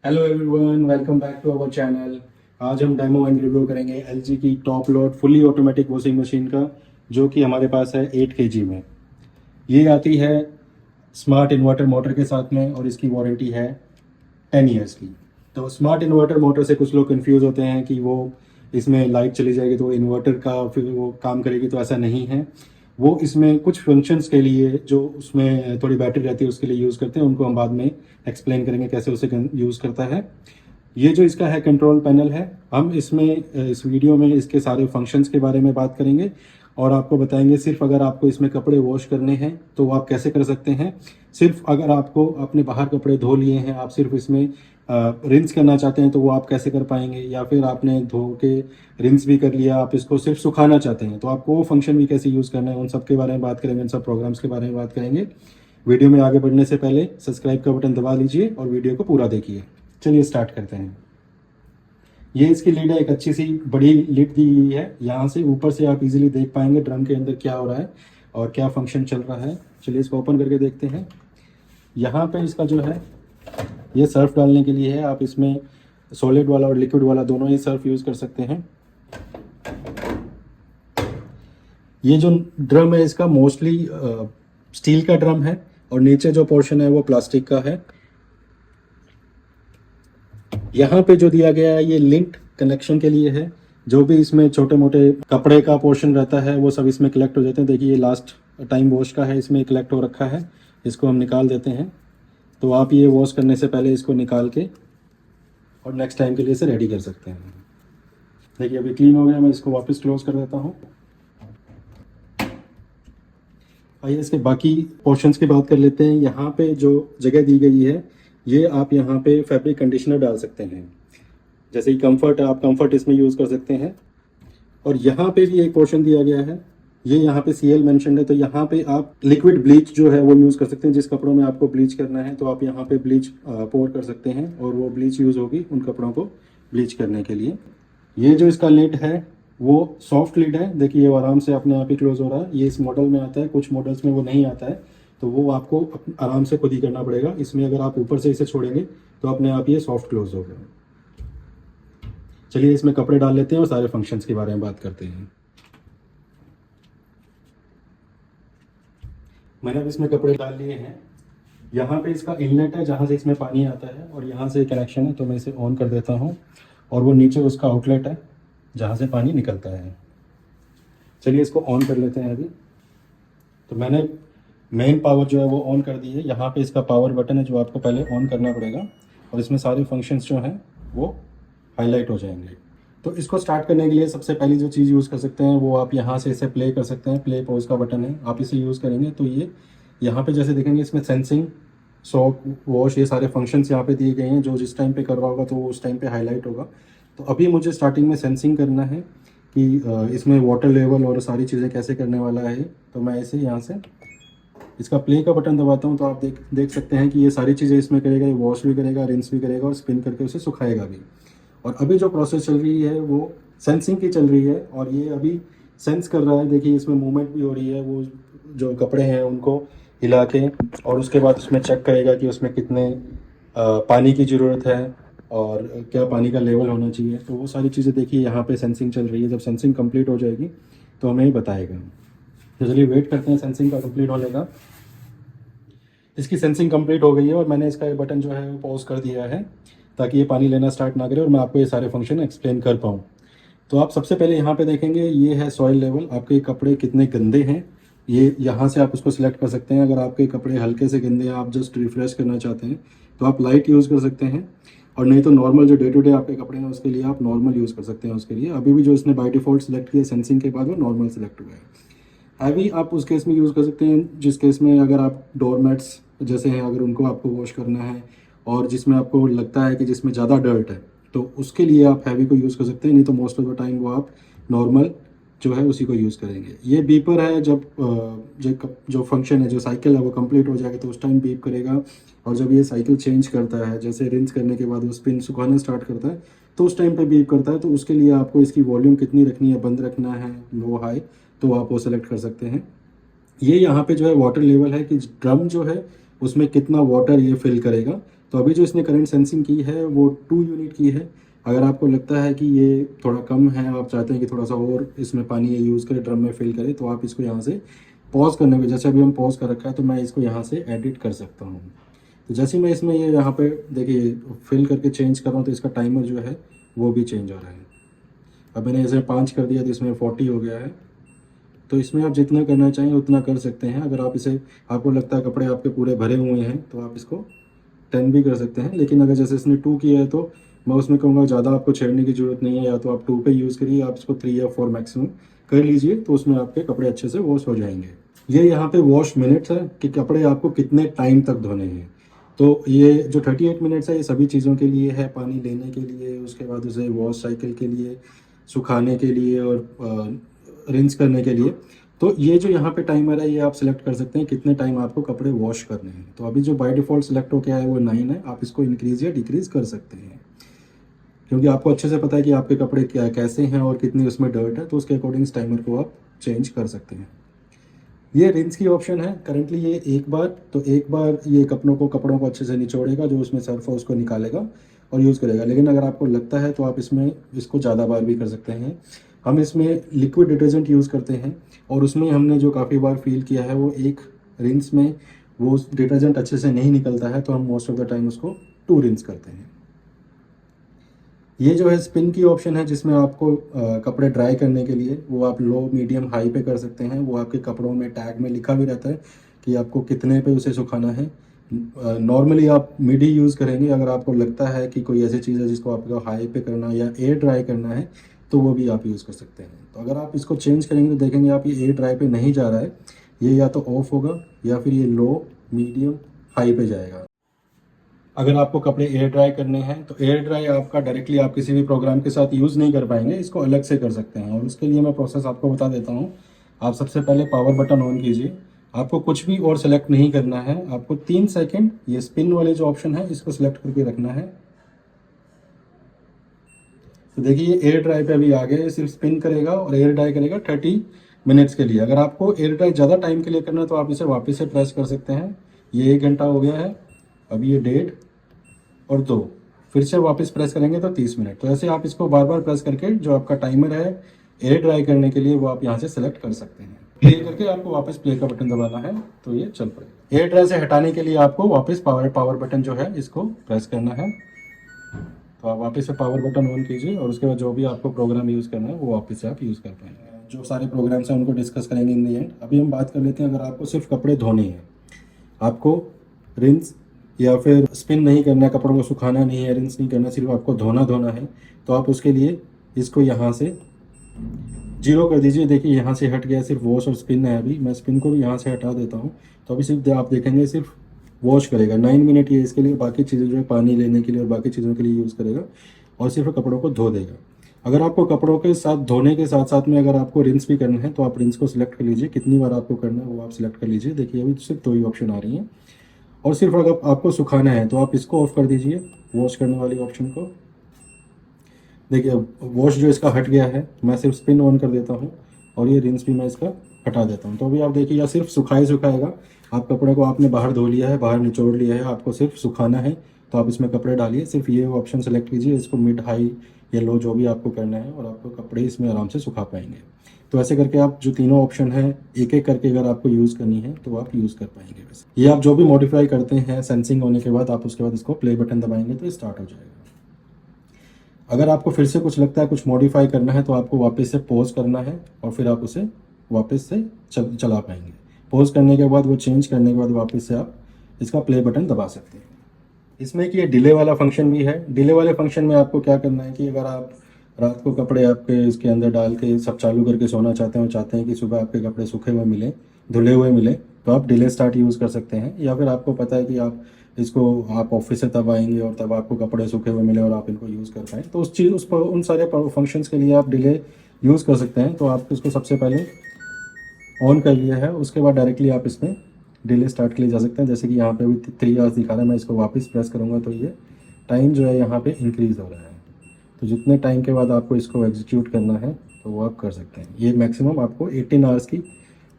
Hello everyone, welcome back to our channel. आज हम demo and review करेंगे LG की top load fully automatic washing machine का, जो कि हमारे पास है 8 केजी में। ये आती है स्मार्ट इन्वर्टर मोटर के साथ में और इसकी वारंटी है 10 ईयर्स की। तो स्मार्ट इन्वर्टर मोटर से कुछ लोग कंफ्यूज होते हैं कि वो इसमें लाइट चली जाएगी तो इन्वर्टर का फिर वो काम करेगी, तो ऐसा नहीं है। वो इसमें कुछ फंक्शंस के लिए जो उसमें थोड़ी बैटरी रहती है उसके लिए यूज़ करते हैं, उनको हम बाद में एक्सप्लेन करेंगे कैसे उसे यूज़ करता है। ये जो इसका है कंट्रोल पैनल है, हम इसमें इस वीडियो में इसके सारे फंक्शंस के बारे में बात करेंगे और आपको बताएंगे सिर्फ अगर आपको इसमें कपड़े वॉश करने हैं तो वो आप कैसे कर सकते हैं। सिर्फ अगर आपको अपने बाहर कपड़े धो लिए हैं, आप सिर्फ इसमें रिंस करना चाहते हैं तो वो आप कैसे कर पाएंगे, या फिर आपने धो के रिंस भी कर लिया, आप इसको सिर्फ सुखाना चाहते हैं तो आपको वो फंक्शन भी कैसे यूज़ करना है, उन सब के बारे में बात करेंगे, उन सब प्रोग्राम्स के बारे में बात करेंगे। वीडियो में आगे बढ़ने से पहले सब्सक्राइब का बटन दबा लीजिए और वीडियो को पूरा देखिए। चलिए स्टार्ट करते हैं। ये इसकी लीड है, एक अच्छी सी बड़ी लीड दी हुई है। यहाँ से ऊपर से आप इजीली देख पाएंगे ड्रम के अंदर क्या हो रहा है और क्या फंक्शन चल रहा है। चलिए इसको ओपन करके देखते हैं। यहाँ पे इसका जो है ये सर्फ डालने के लिए है। आप इसमें सॉलिड वाला और लिक्विड वाला दोनों ही सर्फ यूज़ कर सकते हैं। ये जो ड्रम है इसका मोस्टली स्टील का ड्रम है और नीचे जो पोर्शन है वो प्लास्टिक का है। यहाँ पे जो दिया गया है ये लिंक कनेक्शन के लिए है। जो भी इसमें छोटे मोटे कपड़े का पोर्शन रहता है वो सब इसमें कलेक्ट हो जाते हैं। देखिए ये लास्ट टाइम वॉश का है, इसमें कलेक्ट हो रखा है। इसको हम निकाल देते हैं। तो आप ये वॉश करने से पहले इसको निकाल के और नेक्स्ट टाइम के लिए इसे रेडी कर सकते हैं। देखिए अभी क्लीन हो गया, मैं इसको वापस क्लोज कर देता हूँ। आइए इसके बाकी पोर्शंस की बात कर लेते हैं। यहाँ पे जो जगह दी गई है ये आप यहाँ पे फैब्रिक कंडीशनर डाल सकते हैं। जैसे कि कंफर्ट है, आप कंफर्ट इसमें यूज़ कर सकते हैं। और यहाँ पे भी एक पोर्शन दिया गया है, ये यहाँ पे सीएल मेंशन्ड है, तो यहाँ पे आप लिक्विड ब्लीच जो है वो यूज़ कर सकते हैं। जिस कपड़ों में आपको ब्लीच करना है तो आप यहाँ पे ब्लीच पोर कर सकते हैं और वो ब्लीच यूज़ होगी उन कपड़ों को ब्लीच करने के लिए। ये जो इसका लिड है वो सॉफ्ट लिड है। देखिए वो आराम से अपने आप ही क्लोज हो रहा है। ये इस मॉडल में आता है, कुछ मॉडल्स में वो नहीं आता है, तो वो आपको आराम से खुद ही करना पड़ेगा। इसमें अगर आप ऊपर से इसे छोड़ेंगे तो अपने आप ये सॉफ्ट क्लोज होगा। चलिए इसमें कपड़े डाल लेते हैं और सारे फंक्शंस के बारे में बात करते हैं। मैंने अब इसमें कपड़े डाल लिए हैं। यहाँ पे इसका इनलेट है जहाँ से इसमें पानी आता है और यहाँ से कनेक्शन है, तो मैं इसे ऑन कर देता हूँ। और वो नीचे उसका आउटलेट है जहाँ से पानी निकलता है। चलिए इसको ऑन कर लेते हैं अभी। तो मैंने मेन पावर जो है वो ऑन कर दी है। यहाँ पे इसका पावर बटन है जो आपको पहले ऑन करना पड़ेगा और इसमें सारे फंक्शंस जो हैं वो हाईलाइट हो जाएंगे। तो इसको स्टार्ट करने के लिए सबसे पहली जो चीज़ यूज़ कर सकते हैं वो आप यहाँ से इसे प्ले कर सकते हैं। प्ले पॉज का बटन है, आप इसे यूज़ करेंगे तो ये यहाँ पे जैसे देखेंगे इसमें सेंसिंग, सॉक, वॉश, ये सारे फंक्शंस यहाँ पे दिए गए हैं। जो जिस टाइम पे कर रहा होगा तो वो उस टाइम पे हाईलाइट होगा। तो अभी मुझे स्टार्टिंग में सेंसिंग करना है कि इसमें वाटर लेवल और सारी चीज़ें कैसे करने वाला है। तो मैं इसे यहाँ से इसका प्ले का बटन दबाता हूँ तो आप देख सकते हैं कि ये सारी चीज़ें इसमें करेगा। ये वॉश भी करेगा, रिंस भी करेगा और स्पिन करके उसे सुखाएगा भी। और अभी जो प्रोसेस चल रही है वो सेंसिंग की चल रही है और ये अभी सेंस कर रहा है। देखिए इसमें मूवमेंट भी हो रही है, वो जो कपड़े हैं उनको हिला के, और उसके बाद उसमें चेक करेगा कि उसमें कितने पानी की ज़रूरत है और क्या पानी का लेवल होना चाहिए। तो वो सारी चीज़ें देखिए यहाँ पे सेंसिंग चल रही है। जब सेंसिंग कंप्लीट हो जाएगी तो हमें बताएगा। तो चलिए वेट करते हैं सेंसिंग का कंप्लीट होने का। इसकी सेंसिंग कंप्लीट हो गई है और मैंने इसका बटन जो है वो पॉज कर दिया है ताकि ये पानी लेना स्टार्ट ना करे और मैं आपको ये सारे फंक्शन एक्सप्लेन कर पाऊँ। तो आप सबसे पहले यहाँ पे देखेंगे ये है सॉइल लेवल, आपके कपड़े कितने गंदे हैं ये यहाँ से आप उसको सिलेक्ट कर सकते हैं। अगर आपके कपड़े हल्के से गंदे हैं, आप जस्ट रिफ्रेश करना चाहते हैं तो आप लाइट यूज़ कर सकते हैं, और नहीं तो नॉर्मल जो डे टू डे आपके कपड़े हैं उसके लिए आप नॉर्मल यूज़ कर सकते हैं। उसके लिए अभी भी जो इसने बाय डिफ़ॉल्ट सेलेक्ट किया सेंसिंग के बाद वो नॉर्मल सेलेक्ट हुआ है। हैवी आप उस केस में यूज़ कर सकते हैं जिस केस में अगर आप डोरमेट्स जैसे हैं अगर उनको आपको वॉश करना है और जिसमें आपको लगता है कि जिसमें ज़्यादा डर्ट है तो उसके लिए आप हैवी को यूज़ कर सकते हैं। नहीं तो मोस्ट ऑफ द टाइम वो आप नॉर्मल जो है उसी को यूज़ करेंगे। ये बीपर है, जब जो फंक्शन है, जो साइकिल है वो कंप्लीट हो जाएगी तो उस टाइम बीप करेगा। और जब ये साइकिल चेंज करता है, जैसे रिंस करने के बाद वो स्पिन सुखाना स्टार्ट करता है तो उस टाइम पे बीप करता है। तो उसके लिए आपको इसकी वॉल्यूम कितनी रखनी है, बंद रखना है, लो हाई, तो आप वो सेलेक्ट कर सकते हैं। ये यहाँ पे जो है वाटर लेवल है कि ड्रम जो है उसमें कितना वाटर ये फिल करेगा। तो अभी जो इसने करंट सेंसिंग की है वो 2 यूनिट की है। अगर आपको लगता है कि ये थोड़ा कम है, आप चाहते हैं कि थोड़ा सा और इसमें पानी ये यूज़ करें, ड्रम में फिल करें, तो आप इसको यहाँ से पॉज़ करने में, जैसे अभी हम पॉज़ कर रखा है, तो मैं इसको यहाँ से एडिट कर सकता हूँ। तो जैसे मैं इसमें ये यहाँ पे देखिए फिल करके चेंज कर रहा हूँ, तो इसका टाइमर जो है वो भी चेंज हो रहा है। अब मैंने इसे 5 कर दिया तो इसमें 40 हो गया है। तो इसमें आप जितना करना चाहें उतना कर सकते हैं। अगर आप इसे, आपको लगता है कपड़े आपके पूरे भरे हुए हैं, तो आप इसको 10 भी कर सकते हैं। लेकिन अगर जैसे इसने 2 किया है, तो मैं उसमें कहूँगा ज़्यादा आपको छेड़ने की ज़रूरत नहीं है, या तो आप 2 पे यूज़ करिए, आप इसको 3 या 4 मैक्सिमम कर लीजिए, तो उसमें आपके कपड़े अच्छे से वॉश हो जाएंगे। ये यहाँ पे वॉश मिनट्स है कि कपड़े आपको कितने टाइम तक धोने हैं। तो ये जो 38 मिनट्स है, ये सभी चीज़ों के लिए है, पानी लेने के लिए, उसके बाद उसे वॉश साइकिल के लिए, सुखाने के लिए और रिंस करने के लिए। तो ये जो यहाँ पे टाइमर है, ये आप सिलेक्ट कर सकते हैं कितने टाइम आपको कपड़े वॉश करने हैं। तो अभी जो बाय डिफ़ॉल्ट सिलेक्ट हो गया है वो 9 है, आप इसको इंक्रीज़ या डिक्रीज़ कर सकते हैं, क्योंकि आपको अच्छे से पता है कि आपके कपड़े क्या कैसे हैं और कितनी उसमें डर्ट है, तो उसके अकॉर्डिंग इस टाइमर को आप चेंज कर सकते हैं। ये रिंस की ऑप्शन है। करंटली ये एक बार ये कपड़ों को अच्छे से निचोड़ेगा, जो उसमें सर्फ है उसको निकालेगा और यूज़ करेगा। लेकिन अगर आपको लगता है तो आप इसमें इसको ज़्यादा बार भी कर सकते हैं। हम इसमें लिक्विड डिटर्जेंट यूज़ करते हैं, और उसमें हमने जो काफ़ी बार फील किया है, वो एक रिंस में वो डिटर्जेंट अच्छे से नहीं निकलता है, तो हम मोस्ट ऑफ द टाइम उसको 2 रिंस करते हैं। ये जो है स्पिन की ऑप्शन है, जिसमें आपको कपड़े ड्राई करने के लिए वो आप लो, मीडियम, हाई पे कर सकते हैं। वो आपके कपड़ों में टैग में लिखा भी रहता है कि आपको कितने पे उसे सुखाना है। नॉर्मली आप मिड ही यूज़ करेंगे। अगर आपको लगता है कि कोई ऐसी चीज़ है जिसको आपको हाई पे करना है या एयर ड्राई करना है, तो वो भी आप यूज़ कर सकते हैं। तो अगर आप इसको चेंज करेंगे तो देखेंगे आप ये एयर ड्राई पे नहीं जा रहा है, ये या तो ऑफ होगा या फिर ये लो, मीडियम, हाई पे जाएगा। अगर आपको कपड़े एयर ड्राई करने हैं, तो एयर ड्राई आपका डायरेक्टली आप किसी भी प्रोग्राम के साथ यूज़ नहीं कर पाएंगे, इसको अलग से कर सकते हैं। और उसके लिए मैं प्रोसेस आपको बता देता हूँ। आप सबसे पहले पावर बटन ऑन कीजिए। आपको कुछ भी और सेलेक्ट नहीं करना है, आपको 3 सेकंड ये स्पिन वाले जो ऑप्शन है इसको सिलेक्ट करके रखना है। तो देखिए ये एयर ड्राई पे अभी आ गया, ये सिर्फ स्पिन करेगा और एयर ड्राई करेगा 30 मिनट्स के लिए। अगर आपको एयर ड्राई ज़्यादा टाइम के लिए करना है, तो आप इसे वापस से प्रेस कर सकते हैं। ये 1 घंटा हो गया है, अभी ये 1.5 और 2, फिर से वापस प्रेस करेंगे तो 30 मिनट। तो ऐसे आप इसको बार बार प्रेस करके जो आपका टाइमर है एयर ड्राई करने के लिए, वो आप यहाँ से सेलेक्ट कर सकते हैं। प्ले करके आपको वापस प्ले का बटन दबाना है, तो ये चल पड़ेगा। एयर ड्राई से हटाने के लिए आपको वापस पावर बटन जो है इसको प्रेस करना है। तो आप वापस से पावर बटन ऑन कीजिए, और उसके बाद जो भी आपको प्रोग्राम यूज़ करना है वो वापस से आप यूज़ कर पाएंगे। जो सारे प्रोग्राम्स हैं उनको डिस्कस करेंगे इन दी एंड। अभी हम बात कर लेते हैं, अगर आपको सिर्फ कपड़े धोने हैं, आपको रिंस या फिर स्पिन नहीं करना है, कपड़ों को सुखाना नहीं है, रिंस नहीं करना, सिर्फ आपको धोना है, तो आप उसके लिए इसको यहाँ से 0 कर दीजिए। देखिए यहाँ से हट गया, सिर्फ वॉश और स्पिन है। अभी मैं स्पिन को भी यहाँ से हटा देता हूँ, तो अभी सिर्फ आप देखेंगे सिर्फ वॉश करेगा। 9 मिनट ये इसके लिए, बाकी चीज़ें जो है पानी लेने के लिए और बाकी चीज़ों के लिए यूज़ करेगा, और सिर्फ कपड़ों को धो देगा। अगर आपको कपड़ों के साथ धोने के साथ साथ में अगर आपको रिंस भी करना है, तो आप रिंस को सिलेक्ट कर लीजिए, कितनी बार आपको करना है वो आप सिलेक्ट कर लीजिए। देखिए अभी सिर्फ 2 ही ऑप्शन आ रही हैं। और सिर्फ अगर आपको सुखाना है, तो आप इसको ऑफ कर दीजिए, वॉश करने वाली ऑप्शन को। देखिए वॉश जो इसका हट गया है, मैं सिर्फ स्पिन ऑन कर देता हूँ, और ये रिंस भी मैं इसका हटा देता हूँ। तो अभी आप देखिए या सिर्फ सुखाएगा। आप कपड़े को आपने बाहर धो लिया है, बाहर निचोड़ लिया है, आपको सिर्फ सुखाना है, तो आप इसमें कपड़े डालिए, सिर्फ ये ऑप्शन सेलेक्ट कीजिए, इसको मिड, हाई या लो जो भी आपको करना है, और आपको कपड़े इसमें आराम से सुखा पाएंगे। तो ऐसे करके आप जो तीनों ऑप्शन हैं एक एक करके अगर आपको यूज़ करनी है, तो आप यूज़ कर पाएंगे। वैसे ये आप जो भी मॉडिफाई करते हैं सेंसिंग होने के बाद, आप उसके बाद इसको प्ले बटन दबाएंगे तो स्टार्ट हो जाएगा। अगर आपको फिर से कुछ लगता है कुछ मॉडिफाई करना है, तो आपको वापस से पॉज करना है, और फिर आप उसे वापस से चला पाएंगे। पॉज करने के बाद, वो चेंज करने के बाद वापस से आप इसका प्ले बटन दबा सकते हैं। इसमें कि ये डिले वाला फंक्शन भी है। डिले वाले फंक्शन में आपको क्या करना है कि अगर आप रात को कपड़े आपके इसके अंदर डाल के सब चालू करके सोना चाहते हैं, और चाहते हैं कि सुबह आपके कपड़े सूखे हुए मिले, धुले हुए मिले, तो आप डिले स्टार्ट यूज़ कर सकते हैं। या फिर आपको पता है कि आप ऑफिस से तब आएंगे और तब आपको कपड़े सूखे हुए मिले और आप इनको यूज़ कर पाएँ, तो उन सारे फंक्शंस के लिए आप डिले यूज़ कर सकते हैं। तो आप इसको सबसे पहले ऑन कर लिया है, उसके बाद डायरेक्टली आप इसमें डिले स्टार्ट के लिए जा सकते हैं। जैसे कि यहाँ पे अभी 3 आवर्स दिखा रहा है, मैं इसको वापस प्रेस करूँगा तो ये टाइम जो है यहाँ पे इंक्रीज़ हो रहा है। तो जितने टाइम के बाद आपको इसको एग्जीक्यूट करना है, तो वो आप कर सकते हैं। ये मैक्सिमम आपको 18 आवर्स की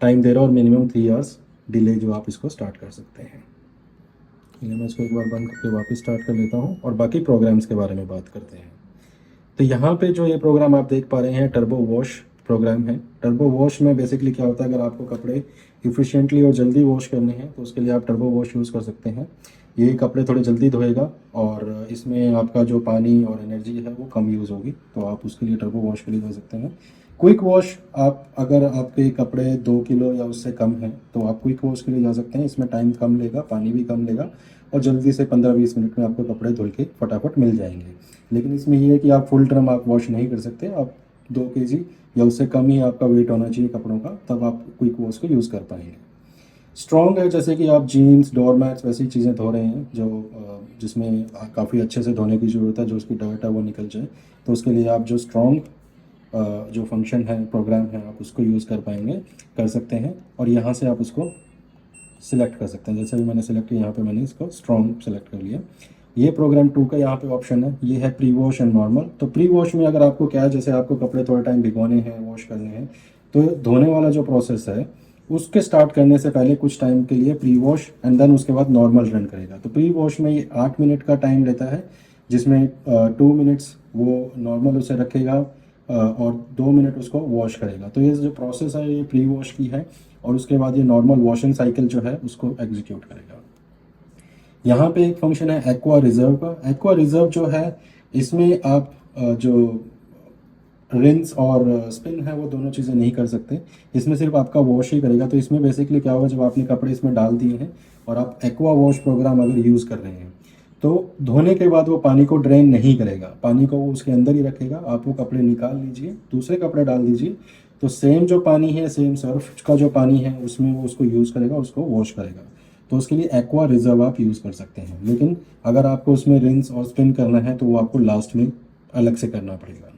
टाइम दे रहा है, और मिनिमम 3 आवर्स डिले जो आप इसको स्टार्ट कर सकते हैं। ये मैं इसको एक बार बंद करके वापस स्टार्ट कर लेता हूँ और बाकी प्रोग्राम्स के बारे में बात करते हैं। तो यहाँ पे जो ये प्रोग्राम आप देख पा रहे हैं टर्बो वॉश प्रोग्राम है। टर्बो वॉश में बेसिकली क्या होता है, अगर आपको कपड़े इफ़िशिएंटली और जल्दी वॉश करने हैं तो उसके लिए आप टर्बो वॉश यूज़ कर सकते हैं। ये कपड़े थोड़े जल्दी धोएगा और इसमें आपका जो पानी और एनर्जी है वो कम यूज़ होगी, तो आप उसके लिए टर्बो वॉश के लिए जा सकते हैं। क्विक वॉश, आप अगर आपके कपड़े 2 किलो या उससे कम हैं तो आप क्विक वॉश के लिए जा सकते हैं। इसमें टाइम कम लेगा, पानी भी कम लेगा और जल्दी से 15-20 मिनट में आपको कपड़े धुल के फटाफट मिल जाएंगे। लेकिन इसमें ये है कि आप फुल ड्रम आप वॉश नहीं कर सकते, आप 2 kg या उससे कम ही आपका वेट होना चाहिए कपड़ों का, तब आप क्विक वॉश को यूज़ कर पाएंगे। स्ट्रॉन्ग है, जैसे कि आप जीन्स, डोरमैट्स वैसी चीज़ें धो रहे हैं जो जिसमें काफ़ी अच्छे से धोने की ज़रूरत है, जो उसकी डर्ट है वो निकल जाए, तो उसके लिए आप जो स्ट्रॉन्ग जो फंक्शन है, प्रोग्राम है, आप उसको यूज़ कर पाएंगे, कर सकते हैं। और यहाँ से आप उसको सिलेक्ट कर सकते हैं। जैसे भी मैंने सिलेक्ट किया, यहाँ पे मैंने इसको स्ट्रॉन्ग सेलेक्ट कर लिया। ये प्रोग्राम 2 का यहाँ पे ऑप्शन है, ये है प्री वॉश एंड नॉर्मल। तो प्री वॉश में अगर आपको क्या है, जैसे आपको कपड़े थोड़ा टाइम भिगोने हैं, वॉश करने हैं, तो धोने वाला जो प्रोसेस है उसके स्टार्ट करने से पहले कुछ टाइम के लिए प्री वॉश एंड देन उसके बाद नॉर्मल रन करेगा। तो प्री वॉश में ये 8 मिनट का टाइम लेता है, जिसमें 2 मिनट्स वो नॉर्मल उसे रखेगा और 2 मिनट उसको वॉश करेगा। तो ये जो प्रोसेस है ये प्री वॉश की है और उसके बाद ये नॉर्मल वॉशिंग साइकिल जो है उसको एग्जीक्यूट करेगा। यहाँ पे एक फंक्शन है एक्वा रिजर्व का। एक्वा रिजर्व जो है, इसमें आप जो रिंस और स्पिन है वो दोनों चीज़ें नहीं कर सकते, इसमें सिर्फ आपका वॉश ही करेगा। तो इसमें बेसिकली क्या होगा, जब आपने कपड़े इसमें डाल दिए हैं और आप एक्वा वॉश प्रोग्राम अगर यूज़ कर रहे हैं तो धोने के बाद वो पानी को ड्रेन नहीं करेगा, पानी को वो उसके अंदर ही रखेगा। आप वो कपड़े निकाल लीजिए, दूसरे कपड़े डाल दीजिए, तो सेम जो पानी है, सेम सर्फ का जो पानी है उसमें वो उसको यूज़ करेगा, उसको वॉश करेगा। तो उसके लिए एक्वा रिजर्व आप यूज़ कर सकते हैं। लेकिन अगर आपको उसमें रिंस और स्पिन करना है तो वो आपको लास्ट में अलग से करना पड़ेगा,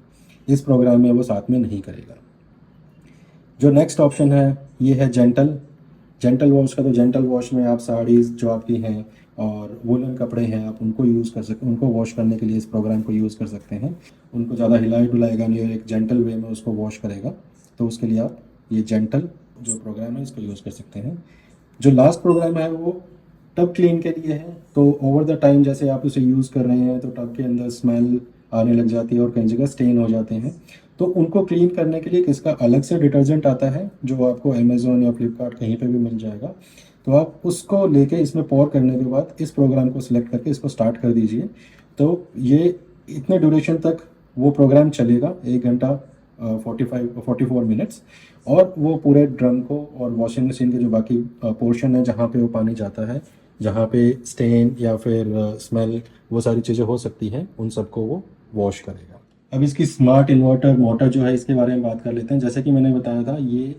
इस प्रोग्राम में वो साथ में नहीं करेगा। जो नेक्स्ट ऑप्शन है ये है जेंटल। जेंटल वॉश का, तो जेंटल वॉश में आप साड़ीज़ जो आपकी हैं और वुलन कपड़े हैं आप उनको यूज़ कर सकते, उनको वॉश करने के लिए इस प्रोग्राम को यूज़ कर सकते हैं। उनको ज़्यादा हिलाई डुलाएगा नहीं और एक जेंटल वे में उसको वॉश करेगा, तो उसके लिए आप ये जेंटल जो प्रोग्राम है इसको यूज़ कर सकते हैं। जो लास्ट प्रोग्राम है वो टब क्लीन के लिए है। तो ओवर द टाइम जैसे आप उसे यूज़ कर रहे हैं तो टब के अंदर स्मेल आने लग जाती है और कई जगह स्टेन हो जाते हैं, तो उनको क्लीन करने के लिए इसका अलग से डिटर्जेंट आता है जो आपको अमेज़ोन या फ्लिपकार्ट कहीं पे भी मिल जाएगा। तो आप उसको लेके इसमें पोर करने के बाद इस प्रोग्राम को सिलेक्ट करके इसको स्टार्ट कर दीजिए। तो ये इतने ड्यूरेशन तक वो प्रोग्राम चलेगा, 1 घंटा 44 मिनट्स, और वो पूरे ड्रम को और वॉशिंग मशीन के जो बाकी पोर्शन है जहाँ पे वो पानी जाता है, जहाँ पे स्टेन या फिर स्मेल वो सारी चीज़ें हो सकती हैं, उन सबको वो वॉश करेगा। अब इसकी स्मार्ट इन्वर्टर मोटर जो है इसके बारे में बात कर लेते हैं। जैसे कि मैंने बताया था, ये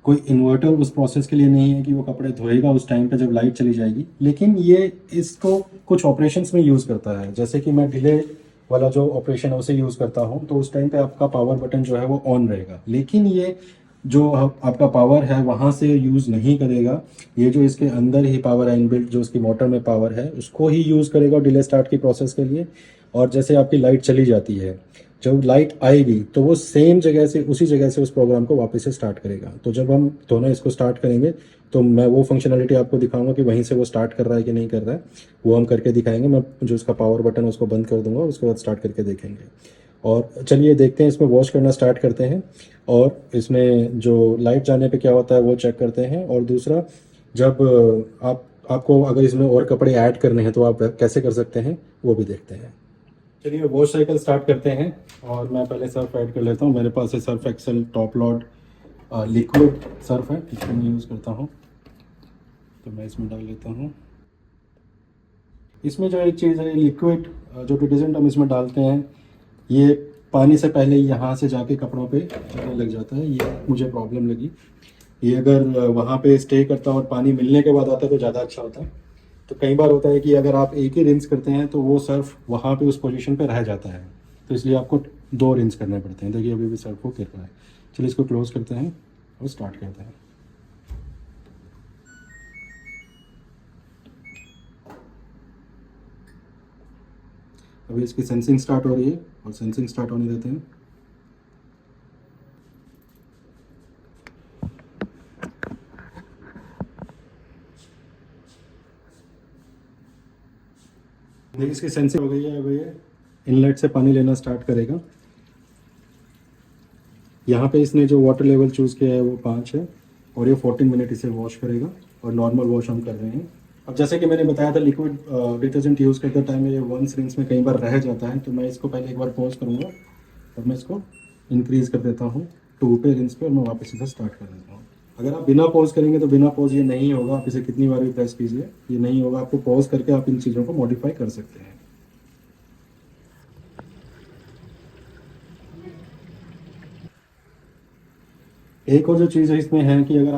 कोई इन्वर्टर उस प्रोसेस के लिए नहीं है कि वो कपड़े धोएगा उस टाइम पे जब लाइट चली जाएगी, लेकिन ये इसको कुछ ऑपरेशंस में यूज़ करता है। जैसे कि मैं डिले वाला जो ऑपरेशन है उसे यूज़ करता हूँ, तो उस टाइम पे आपका पावर बटन जो है वो ऑन रहेगा, लेकिन ये जो आपका पावर है वहाँ से यूज़ नहीं करेगा। ये जो इसके अंदर ही पावर है इनबिल्ट, जो इसकी मोटर में पावर है उसको ही यूज़ करेगा डिले स्टार्ट की प्रोसेस के लिए। और जैसे आपकी लाइट चली जाती है, जब लाइट आएगी तो वो सेम जगह से, उसी जगह से उस प्रोग्राम को वापस से स्टार्ट करेगा। तो जब हम दोनों इसको स्टार्ट करेंगे तो मैं वो फंक्शनलिटी आपको दिखाऊंगा कि वहीं से वो स्टार्ट कर रहा है कि नहीं कर रहा है, वो हम करके दिखाएंगे। मैं जो उसका पावर बटन उसको बंद कर दूंगा, उसके बाद स्टार्ट करके देखेंगे। और चलिए देखते हैं, इसमें वॉश करना स्टार्ट करते हैं और इसमें जो लाइट जाने पे क्या होता है वो चेक करते हैं। और दूसरा, जब आपको अगर इसमें और कपड़े ऐड करने हैं तो आप कैसे कर सकते हैं वो भी देखते हैं। चलिए वॉश साइकिल स्टार्ट करते हैं और मैं पहले सर्फ ऐड कर लेता हूँ। मेरे पास है Surf Excel top load liquid Surf है, इसको मैं यूज़ करता हूँ, तो मैं इसमें डाल लेता हूँ। इसमें जो एक चीज़ है, लिक्विड जो डिटर्जेंट हम इसमें डालते हैं, ये पानी से पहले यहाँ से जाके कपड़ों पे चढ़ने लग जाता है, ये मुझे प्रॉब्लम लगी। ये अगर वहाँ पे स्टे करता और पानी मिलने के बाद आता तो ज़्यादा अच्छा होता। तो कई बार होता है कि अगर आप एक ही रिंस करते हैं तो वो सर्फ वहाँ पे उस पोजीशन पे रह जाता है, तो इसलिए आपको 2 रिंस करने पड़ते हैं। देखिए अभी भी सर्फ वो गिर रहा है। चलिए इसको क्लोज करते हैं और स्टार्ट करते हैं। अभी इसकी सेंसिंग स्टार्ट हो रही है और सेंसिंग स्टार्ट होने देते हैं। देखिए इसकी सेंसिंग हो गई है, अब ये इनलेट से पानी लेना स्टार्ट करेगा। यहाँ पे इसने जो वाटर लेवल चूज़ किया है वो 5 है और ये 14 मिनट इसे वॉश करेगा और नॉर्मल वॉश हम कर रहे हैं। अब जैसे कि मैंने बताया था लिक्विड डिटर्जेंट यूज़ करते टाइम ये वंस रिंस में कई बार रह जाता है, तो मैं इसको पहले एक बार पॉज करूँगा और मैं इसको इंक्रीज़ कर देता हूँ 2 पे रिंस पे और मैं वापस इसे स्टार्ट कर देता हूँ। अगर आप बिना पॉज करेंगे तो बिना पॉज ये नहीं होगा, आप इसे कितनी बार भी प्रेस कीजिए ये नहीं होगा। आपको पॉज करके आप इन चीज़ों को मॉडिफाई कर सकते हैं। एक और जो चीज़ है इसमें है कि अगर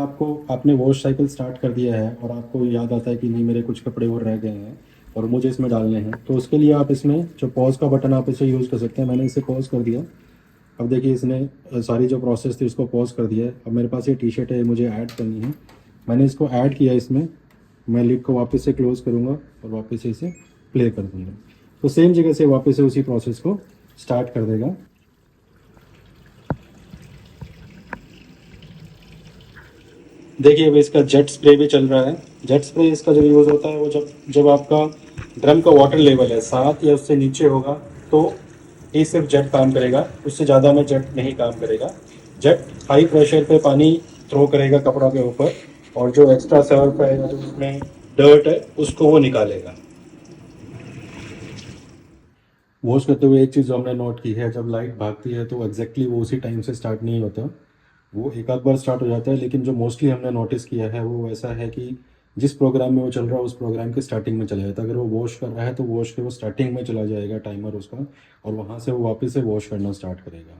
आपने वॉश साइकिल स्टार्ट कर दिया है और आपको याद आता है कि नहीं मेरे कुछ कपड़े और रह गए हैं और मुझे इसमें डालने हैं, तो उसके लिए आप इसमें जो पॉज का बटन आप इसे यूज़ कर सकते हैं। मैंने इसे पॉज कर दिया। अब देखिए इसने सारी जो प्रोसेस थी उसको पॉज कर दिया है। अब मेरे पास ये टी शर्ट है, मुझे ऐड करनी है। मैंने इसको ऐड किया इसमें। मैं लिड को वापस से क्लोज़ करूँगा और वापस से इसे प्ले कर दूँगा, तो सेम जगह से वापस से उसी प्रोसेस को स्टार्ट कर देगा। देखिए अब इसका जेट स्प्रे भी चल रहा है। जेट स्प्रे इसका जो यूज़ होता है वो जब जब आपका ड्रम का वाटर लेवल है 7 या उससे नीचे होगा तो ये सिर्फ जेट काम करेगा, उससे ज़्यादा में जेट नहीं काम करेगा। जेट हाई प्रेशर पे पानी थ्रो करेगा कपड़ों के ऊपर और जो एक्स्ट्रा सर्फ है या जो उसमें डर्ट है उसको वो निकालेगा। वॉश करते हुए एक चीज़ जो हमने नोट की है, जब लाइट भागती है तो एग्जैक्टली वो उसी टाइम से स्टार्ट नहीं होता, वो एक आध बार स्टार्ट हो जाता है। लेकिन जो मोस्टली हमने नोटिस किया है वो ऐसा है कि जिस प्रोग्राम में वो चल रहा है उस प्रोग्राम के स्टार्टिंग में चला जाता है। अगर वो वॉश कर रहा है तो वॉश के वो स्टार्टिंग में चला जाएगा टाइमर उसका और वहाँ से वो वापस से वॉश करना स्टार्ट करेगा।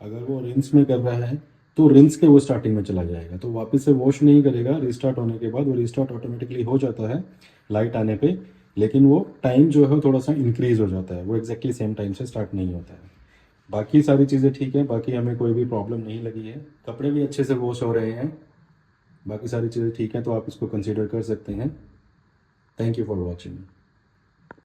अगर वो रिंस में कर रहा है तो रिंस के वो स्टार्टिंग में चला जाएगा, तो वापस से वॉश नहीं करेगा। रिस्टार्ट होने के बाद वो रिस्टार्ट ऑटोमेटिकली हो जाता है लाइट आने पे, लेकिन वो टाइम जो है थोड़ा सा इंक्रीज हो जाता है, वो एग्जैक्टली सेम टाइम से स्टार्ट नहीं होता है। बाकी सारी चीज़ें ठीक है, बाकी हमें कोई भी प्रॉब्लम नहीं लगी है। कपड़े भी अच्छे से वॉश हो रहे हैं, बाकी सारी चीज़ें ठीक हैं, तो आप इसको कंसीडर कर सकते हैं। Thank you for watching.